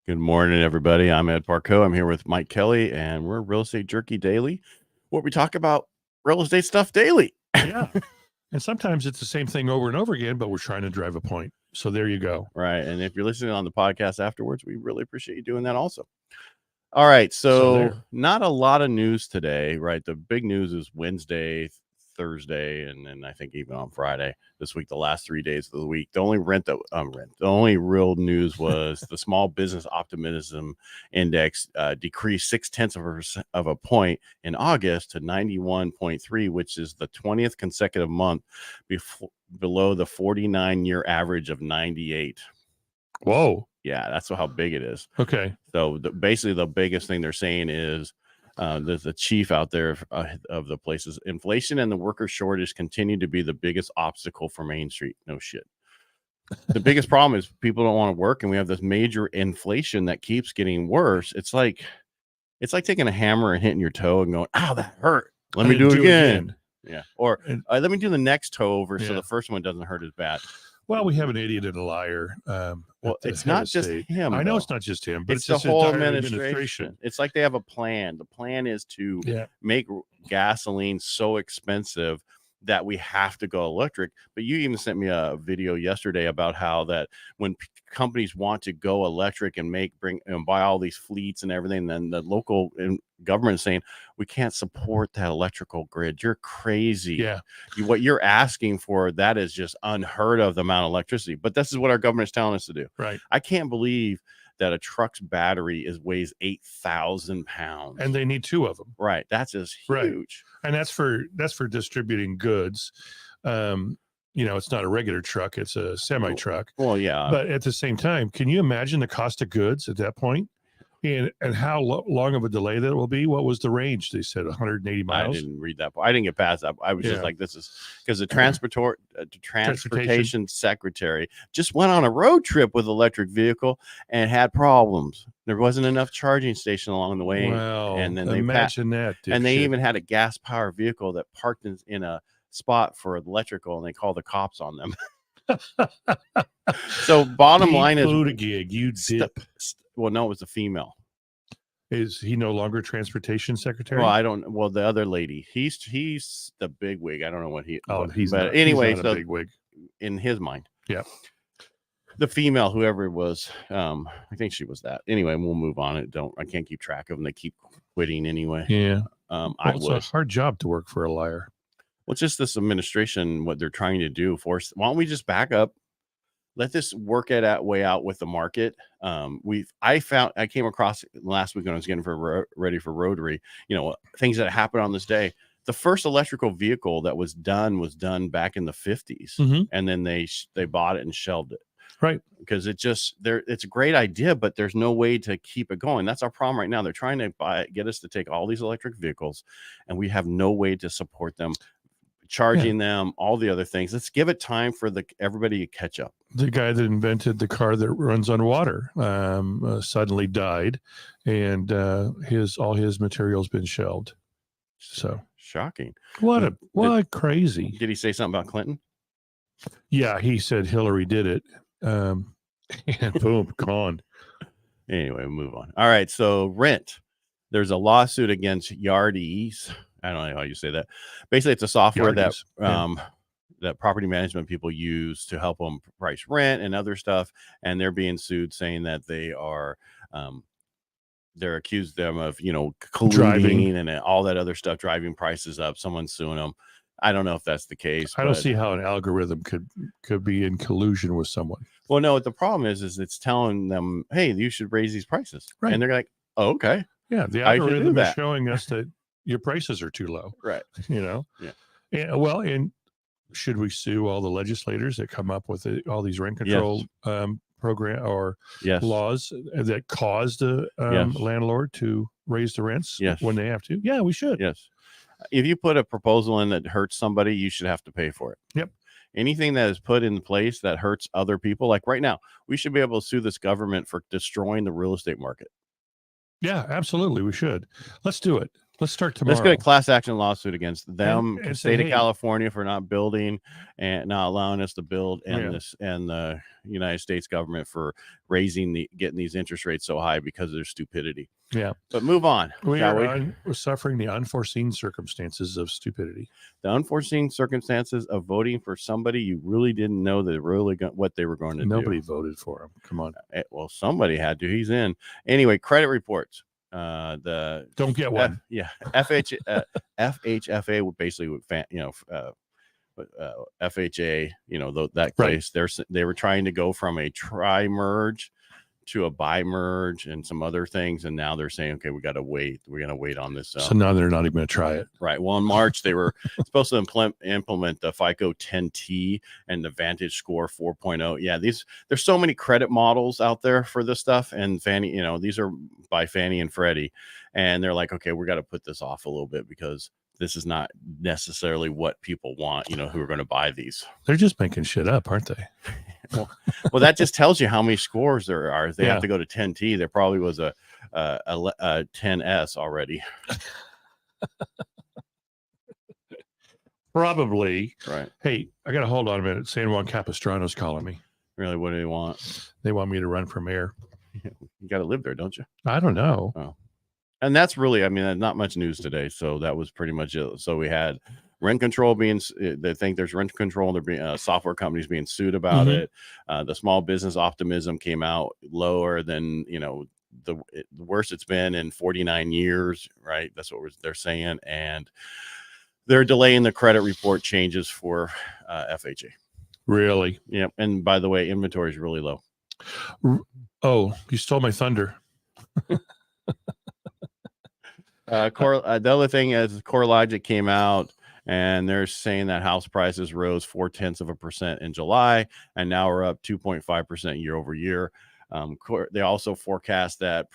Good morning, everybody. I'm Ed Parcaut. I'm here with Mike Kelly, and we're Real Estate Jerky Daily, where we talk about real estate stuff daily. Yeah. And sometimes it's the same thing over and over again, but we're trying to drive a point. So there you go. Right. And if you're listening on the podcast afterwards, we really appreciate you doing that also. All right. So not a lot of news today, right? The big news is Wednesday, Thursday, and then I think even on Friday this week, the last 3 days of the week. The only the only real news was the small business optimism index decreased 0.6 of a point in August to 91.3, which is the 20th consecutive month below the 49-year average of 98. Whoa. Yeah, that's how big it is. Okay. So basically the biggest thing they're saying is there's the chief out there of the places. Inflation and the worker shortage continue to be the biggest obstacle for Main Street. No shit. The biggest problem is people don't want to work, and we have this major inflation that keeps getting worse. It's like taking a hammer and hitting your toe and going, "Ow, that hurt. Let me do it again." Yeah. Or let me do the next toe over so the first one doesn't hurt as bad. Well, we have an idiot and a liar. Well, it's not just him. I know it's not just him, but it's the whole administration. It's like they have a plan. The plan is to make gasoline so expensive that we have to go electric. But you even sent me a video yesterday about how that when companies want to go electric and bring and buy all these fleets and everything, then the local government is saying we can't support that electrical grid. You're crazy. Yeah. What you're asking for, that is just unheard of, the amount of electricity. But this is what our government is telling us to do. Right. I can't believe that a truck's battery weighs 8,000 pounds, and they need 2 of them. Right. That's just huge. Right. And that's for distributing goods. It's not a regular truck; it's a semi truck. Well, yeah. But at the same time, can you imagine the cost of goods at that point? And how long of a delay that will be? What was the range? They said 180 miles. I didn't read that. I didn't get past that. I was just like, this is because the transportation secretary just went on a road trip with electric vehicle and had problems. There wasn't enough charging station along the way. Well, and then they even had a gas powered vehicle that parked in a spot for electrical, and they called the cops on them. So bottom line is, a gig. You dip. Well, no, it was a female. Is he no longer transportation secretary? Well, I don't. Well, the other lady, he's the big wig. I don't know what he. Oh, he's not, anyway. He's not a big wig in his mind. Yeah. The female, whoever it was, I think she was that. Anyway, we'll move on. I can't keep track of them. They keep quitting anyway. Yeah. It's a hard job to work for a liar. Well, it's just this administration, what they're trying to do. Why don't we just back up? Let this work way out with the market. I came across last week when I was getting ready for Rotary, things that happened on this day. The first electrical vehicle that was done back in the 50s. Mm-hmm. And then they bought it and shelved it. Right. Because it's a great idea, but there's no way to keep it going. That's our problem right now. They're trying to get us to take all these electric vehicles, and we have no way to support them, charging them, all the other things. Let's give it time for everybody to catch up. The guy that invented the car that runs on water suddenly died, and all his material's been shelved. So shocking. What crazy. Did he say something about Clinton? Yeah, he said Hillary did it. And boom, gone. Anyway, we'll move on. All right. So rent. There's a lawsuit against Yardies. I don't know how you say that. Basically, it's a software that property management people use to help them price rent and other stuff. And they're being sued, saying that they are, they're accused them of, colluding and all that other stuff, driving prices up. Someone's suing them. I don't know if that's the case. I don't see how an algorithm could be in collusion with someone. Well, no, the problem is it's telling them, hey, you should raise these prices. Right. And they're like, oh, okay. Yeah, the algorithm is showing us that your prices are too low. Right. Yeah. And should we sue all the legislators that come up with all these rent control program or laws that caused the landlord to raise the rents when they have to? Yeah, we should. Yes. If you put a proposal in that hurts somebody, you should have to pay for it. Yep. Anything that is put in place that hurts other people, like right now, we should be able to sue this government for destroying the real estate market. Yeah, absolutely. We should. Let's do it. Let's start tomorrow. Let's get a class action lawsuit against them, and state of California for not building and not allowing us to build, and and the United States government for getting these interest rates so high because of their stupidity. Yeah. But move on. We're suffering the unforeseen circumstances of stupidity. The unforeseen circumstances of voting for somebody you really didn't know what they were going to do. Nobody voted for him. Come on. Well, somebody had to. He's in. Anyway, credit reports. Don't get one. FHFA basically FHA, that place. They were trying to go from a tri-merge to a bi-merge and some other things, and now they're saying, okay, we got to wait. We're going to wait on this. So now they're not even going to try it. Right. Well, in March they were supposed to implement the FICO 10T and the Vantage Score 4.0. Yeah, there's so many credit models out there for this stuff, and Fannie, these are by Fannie and Freddie, and they're like, okay, we got to put this off a little bit because this is not necessarily what people want, who are going to buy these. They're just making shit up, aren't they? Well, that just tells you how many scores there are. If they have to go to 10T, there probably was a 10S already. Probably. Right. Hey, I got to hold on a minute. San Juan Capistrano's calling me. Really? What do they want? They want me to run for mayor. You got to live there, don't you? I don't know. Oh. And that's really, not much news today. So that was pretty much it. So we had rent control they think there's rent control. They're being software companies being sued about it. The small business optimism came out lower than, the worst it's been in 49 years. Right. That's what they're saying. And they're delaying the credit report changes for FHA. Really? Yeah. And by the way, inventory is really low. Oh, you stole my thunder. The other thing is CoreLogic came out and they're saying that house prices rose 0.4% in July, and now we're up 2.5% year over year. They also forecast that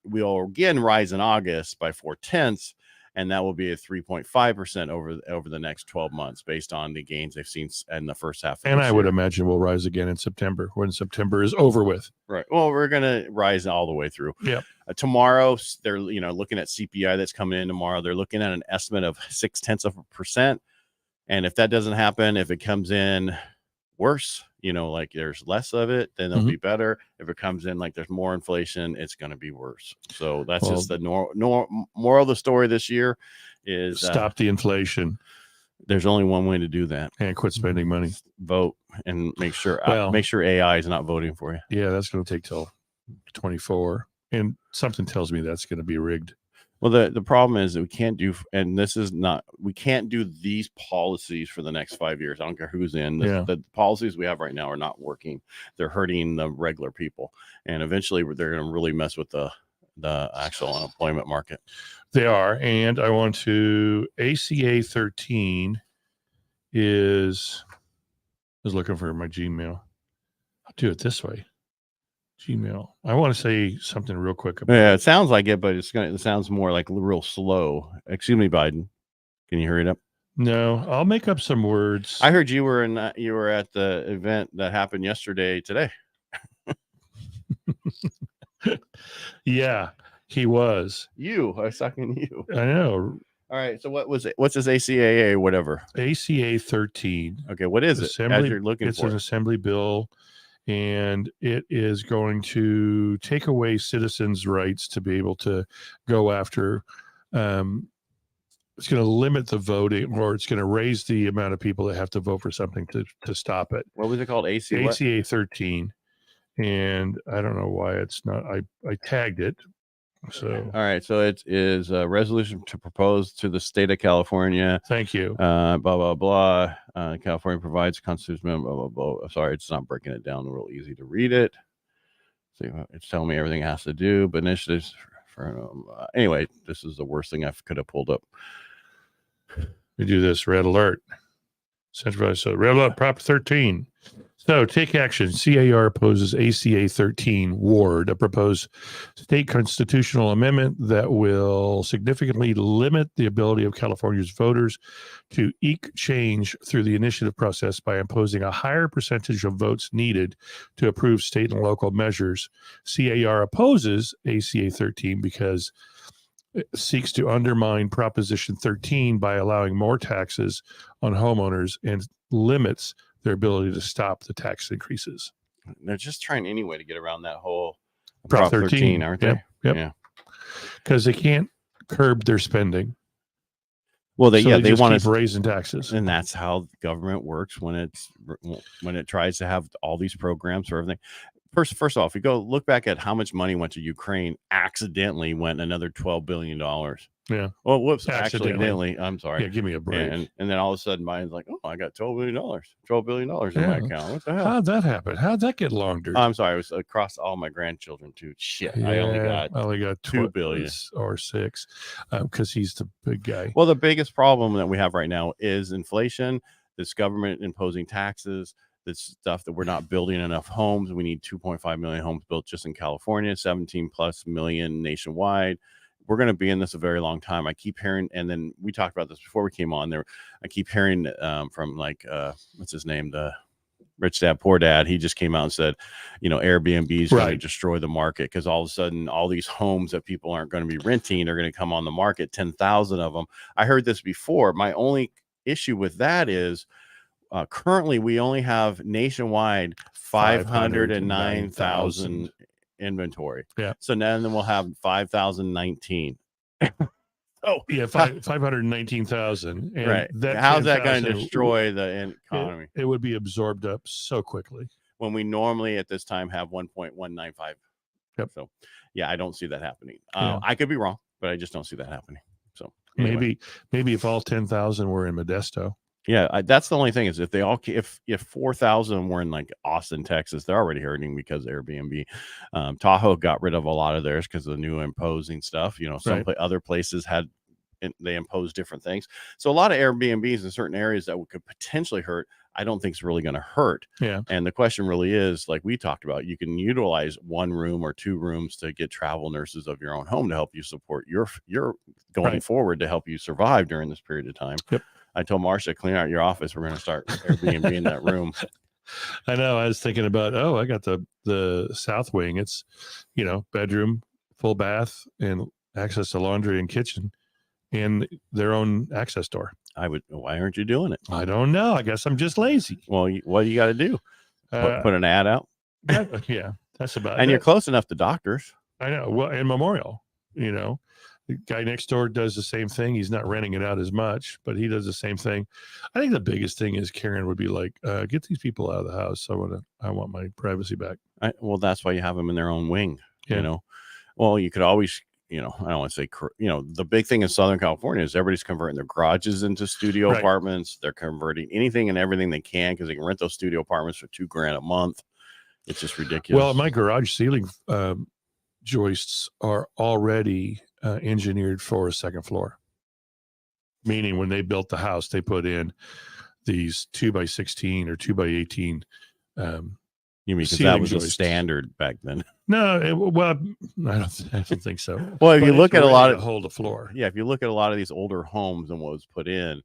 we'll again rise in August by 0.4%, and that will be a 3.5% over the next 12 months based on the gains they've seen in the first half of and I would imagine we'll rise again in September when September is over with. Right. Well, we're going to rise all the way through. Yeah. Tomorrow, they're looking at CPI that's coming in tomorrow. They're looking at an estimate of 0.6%. And if that doesn't happen, if it comes in worse, like there's less of it, then it'll be better. If it comes in like there's more inflation, it's going to be worse. So that's just the moral of the story this year is stop the inflation. There's only one way to do that, and quit spending money. Vote and make sure AI is not voting for you. Yeah, that's going to take till 24, and something tells me that's going to be rigged. Well, the problem is that we can't do these policies for the next 5 years. I don't care who's in. The policies we have right now are not working. They're hurting the regular people, and eventually they're going to really mess with the actual unemployment market. They are, and I want to ACA 13 is looking for my Gmail. I'll do it this way. Gmail. I want to say something real quick about it sounds like it, but it sounds more like real slow. Excuse me, Biden. Can you hurry it up? No, I'll make up some words. I heard you were at the event that happened today. Yeah, he was. I was talking to you. I know. All right. So what was it? What's this ACAA or whatever? ACA 13. Okay. What is it? As you're looking for an assembly bill, and it is going to take away citizens' rights to be able to go after. It's going to limit the voting, or it's going to raise the amount of people that have to vote for something to stop it. What was it called? ACA 13. And I don't know why it's not. I tagged it. So all right. So it is a resolution to propose to the state of California. Thank you. Blah blah blah. California provides constitutional. Blah blah blah. Sorry, it's not breaking it down real easy to read it. So it's telling me everything it has to do. But initiatives anyway, this is the worst thing I could have pulled up. We do this. Red alert. Centralized. So red alert. Prop 13. So take action. CAR opposes ACA 13 Ward, a proposed state constitutional amendment that will significantly limit the ability of California's voters to eke change through the initiative process by imposing a higher percentage of votes needed to approve state and local measures. CAR opposes ACA 13 because seeks to undermine Proposition 13 by allowing more taxes on homeowners and limits their ability to stop the tax increases. They're just trying any way to get around that whole Prop 13, aren't they? Yep. Yeah. Because they can't curb their spending. Well, they just want keep raising taxes, and that's how government works when it tries to have all these programs for everything. First off, we go look back at how much money went to Ukraine. Accidentally went another $12 billion. Yeah. Well, whoops. Accidentally. I'm sorry. Yeah. Give me a break. And then all of a sudden, mine's like, oh, I got $12 billion in my account. What the hell? How'd that happen? How'd that get laundered? I'm sorry. It was across all my grandchildren too. Shit. Yeah, I only got $2 billion or $6 billion because he's the big guy. Well, the biggest problem that we have right now is inflation. This government imposing taxes. This stuff that we're not building enough homes. We need 2.5 million homes built just in California, 17 plus million nationwide. We're going to be in this a very long time. I keep hearing, and then we talked about this before we came on there. I keep hearing from what's his name? The Rich Dad, Poor Dad. He just came out and said, Airbnb is going to destroy the market because all of a sudden all these homes that people aren't going to be renting are going to come on the market, 10,000 of them. I heard this before. My only issue with that is, currently, we only have nationwide 509,000 inventory. Yeah. So then we'll have 5,019. Oh, yeah, 519,000. Right. How's that going to destroy the economy? It would be absorbed up so quickly. When we normally at this time have 1.195. Yep. So, yeah, I don't see that happening. I could be wrong, but I just don't see that happening. So anyway. Maybe if all 10,000 were in Modesto. Yeah, that's the only thing is if 4,000 were in like Austin, Texas, they're already hurting because of Airbnb. Tahoe got rid of a lot of theirs because of the new imposing stuff. Other places they imposed different things. So a lot of Airbnbs in certain areas that could potentially hurt, I don't think is really going to hurt. Yeah. And the question really is, like we talked about, you can utilize 1 room or 2 rooms to get travel nurses of your own home to help you support your going forward to help you survive during this period of time. Yep. I told Marcia, clean out your office. We're going to start Airbnb in that room. I know. I was thinking about, I got the south wing. It's, bedroom, full bath, and access to laundry and kitchen, and their own access door. Why aren't you doing it? I don't know. I guess I'm just lazy. Well, what do you got to do? Put an ad out? Yeah, that's about it. And you're close enough to doctors. I know. Well, and Memorial, the guy next door does the same thing. He's not renting it out as much, but he does the same thing. I think the biggest thing is Karen would be like, get these people out of the house. I want my privacy back. Well, that's why you have them in their own wing, Well, you could always, I don't want to say, the big thing in Southern California is everybody's converting their garages into studio apartments. They're converting anything and everything they can because they can rent those studio apartments for $2,000 a month. It's just ridiculous. Well, my garage ceiling joists are already engineered for a second floor, meaning when they built the house, they put in these 2x16 or 2x18. You mean because that was a standard back then? No, I don't think so. Well, if you look at a lot of hold the floor, if you look at a lot of these older homes and what was put in,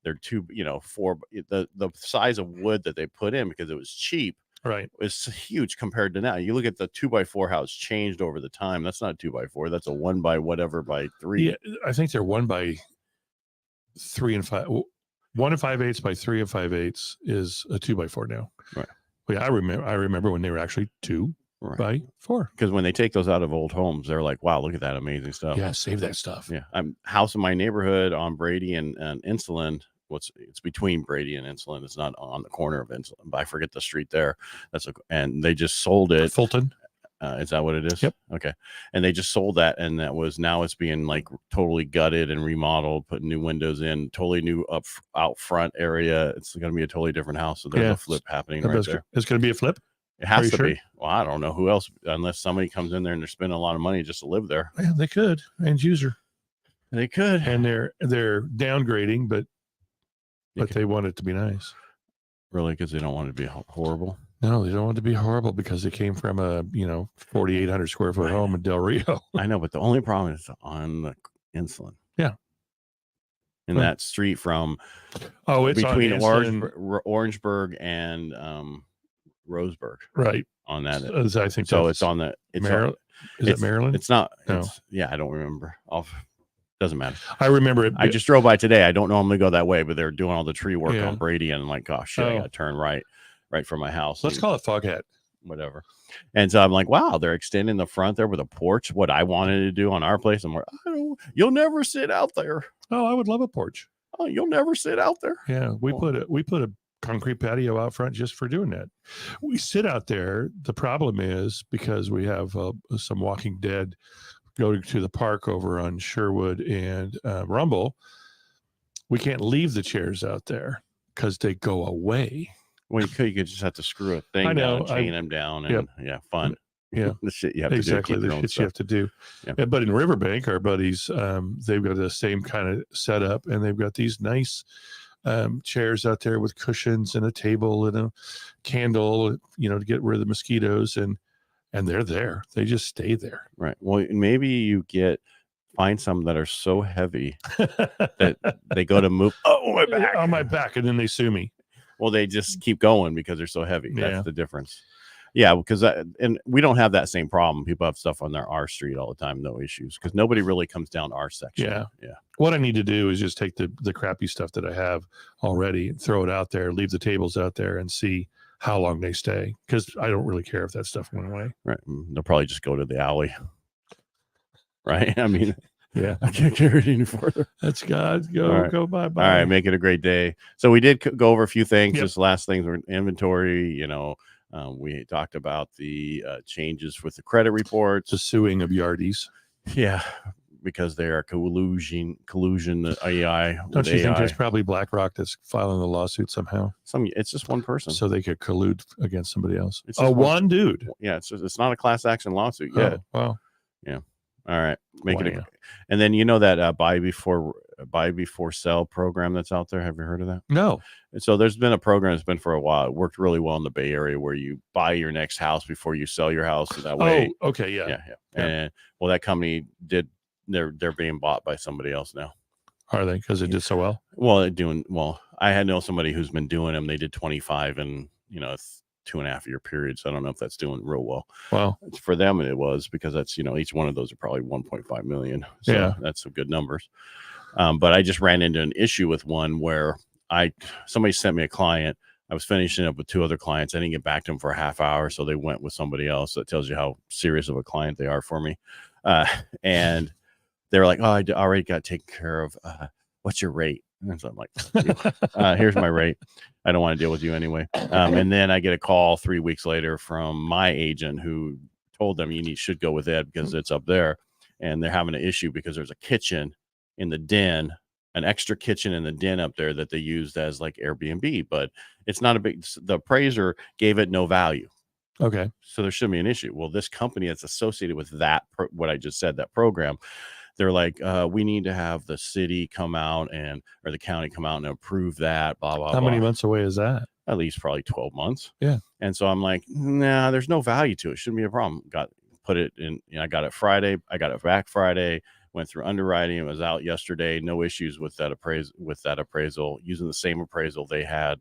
they're the size of wood that they put in because it was cheap. Right. It's huge compared to now. You look at the 2x4 house changed over the time. That's not 2x4. That's a 1 by whatever by 3. Yeah, I think they're 1 by 3 and 5. 1 and 5/8 by 3 and 5/8 is a 2x4 now. Right. Well, yeah, I remember when they were actually 2 by 4. Because when they take those out of old homes, they're like, wow, look at that amazing stuff. Yeah, save that stuff. Yeah. I'm house in my neighborhood on Brady and Insuland. It's between Brady and Insuland. It's not on the corner of Insuland, but I forget the street there. And they just sold it. Fulton. Is that what it is? Yep. Okay. And they just sold that, and now it's being like totally gutted and remodeled, putting new windows in, totally new out front area. It's going to be a totally different house. So there's a flip happening right there. It's going to be a flip. It has to be. Well, I don't know who else, unless somebody comes in there and they're spending a lot of money just to live there. Yeah, they could. End user. They could. And they're downgrading, but they want it to be nice. Really? Because they don't want it to be horrible? No, they don't want it to be horrible because they came from a 4,800 square foot home in Del Rio. I know, but the only problem is on the Insulin. Yeah. In that street from it's between Orangeburg and Roseburg. Right. On that. I think so. It's on the Maryland. Is it Maryland? It's not. No. I don't remember. Doesn't matter. I remember it. I just drove by today. I don't normally go that way, but they're doing all the tree work on Brady, and I'm like, oh shit, I got to turn right from my house. Let's call it Foghat. Whatever. And so I'm like, wow, they're extending the front there with a porch. What I wanted to do on our place. I'm like, you'll never sit out there. Oh, I would love a porch. Oh, you'll never sit out there. Yeah, we put a concrete patio out front just for doing that. We sit out there. The problem is because we have some Walking Dead go to the park over on Sherwood and Rumble. We can't leave the chairs out there because they go away. Well, you could just have to screw a thing down, chain them down, and fun. Yeah, the shit you have exactly to do. The shit you have to do. Yeah. But in Riverbank, our buddies, they've got the same kind of setup, and they've got these nice chairs out there with cushions and a table and a candle, to get rid of the mosquitoes, and they're there. They just stay there. Right. Well, maybe you find some that are so heavy that they go to move. Oh, my back. On my back, and then they sue me. Well, they just keep going because they're so heavy. That's the difference. Yeah, because and we don't have that same problem. People have stuff on our street all the time, no issues, because nobody really comes down our section. Yeah. What I need to do is just take the crappy stuff that I have already, throw it out there, leave the tables out there, and see how long they stay. Because I don't really care if that stuff went away. Right. They'll probably just go to the alley. Right. I mean. Yeah, I can't carry it any further. That's God. Go bye. All right, make it a great day. So we did go over a few things. Just last things were inventory. We talked about the changes with the credit reports, the suing of yardies. Yeah, because they are collusion AI. Don't you think there's probably BlackRock that's filing the lawsuit somehow? It's just one person, so they could collude against somebody else. It's one dude. Yeah, it's not a class action lawsuit yet. Oh, wow. Yeah. All right, make it. And then that buy before sell program that's out there. Have you heard of that? No. And so there's been a program that's been for a while. It worked really well in the Bay Area where you buy your next house before you sell your house. So that way. Oh, okay, yeah. And that company they're being bought by somebody else now. Are they? Because it did so well. Well, I know somebody who's been doing them. They did 25 and 2.5 year period. So I don't know if that's doing real well. Well, for them it was, because that's each one of those are probably 1.5 million. So that's some good numbers. But I just ran into an issue with one where somebody sent me a client. I was finishing up with 2 other clients. I didn't get back to them for a half hour, so they went with somebody else. That tells you how serious of a client they are for me. And they were like, oh, I already got taken care of. What's your rate? And so I'm like, here's my rate. I don't want to deal with you anyway. And then I get a call 3 weeks later from my agent who told them should go with Ed because it's up there. And they're having an issue because there's a kitchen in the den, an extra kitchen in the den up there that they used as like Airbnb, but it's not the appraiser gave it no value. Okay. So there shouldn't be an issue. Well, this company that's associated with that, what I just said, that program, they're like, we need to have the city come out or the county come out and approve that, blah, blah, How many months away is that? At least probably 12 months. Yeah. And so I'm like, nah, there's no value to it. Shouldn't be a problem. Put it in, I got it Friday. I got it back Friday, went through underwriting. It was out yesterday. No issues with that appraisal, using the same appraisal they had.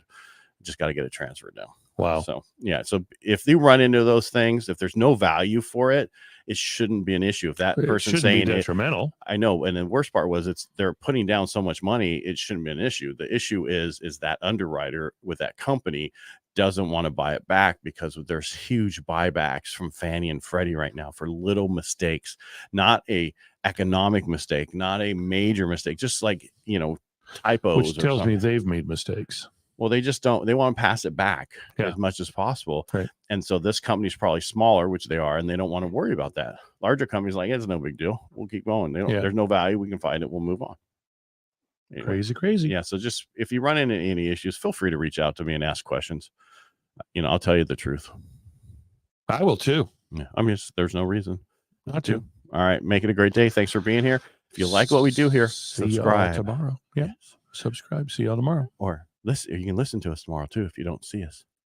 Just got to get it transferred now. Wow. So so if you run into those things, if there's no value for it, it shouldn't be an issue. If that person's saying be detrimental, I know. And the worst part was they're putting down so much money, it shouldn't be an issue. The issue is that underwriter with that company doesn't want to buy it back because there's huge buybacks from Fannie and Freddie right now for little mistakes, not a economic mistake, not a major mistake, just like, typos. Which tells me they've made mistakes. Well, they just don't. They want to pass it back as much as possible. Right. And so this company's probably smaller, which they are, and they don't want to worry about that. Larger companies like, it's no big deal. We'll keep going. There's no value. We can find it. We'll move on. Anyway. Crazy. Yeah. So just if you run into any issues, feel free to reach out to me and ask questions. I'll tell you the truth. I will too. Yeah. I mean, there's no reason not to. All right. Make it a great day. Thanks for being here. If you like what we do here, subscribe tomorrow. Yeah. Subscribe. See y'all tomorrow. Or you can listen to us tomorrow too if you don't see us.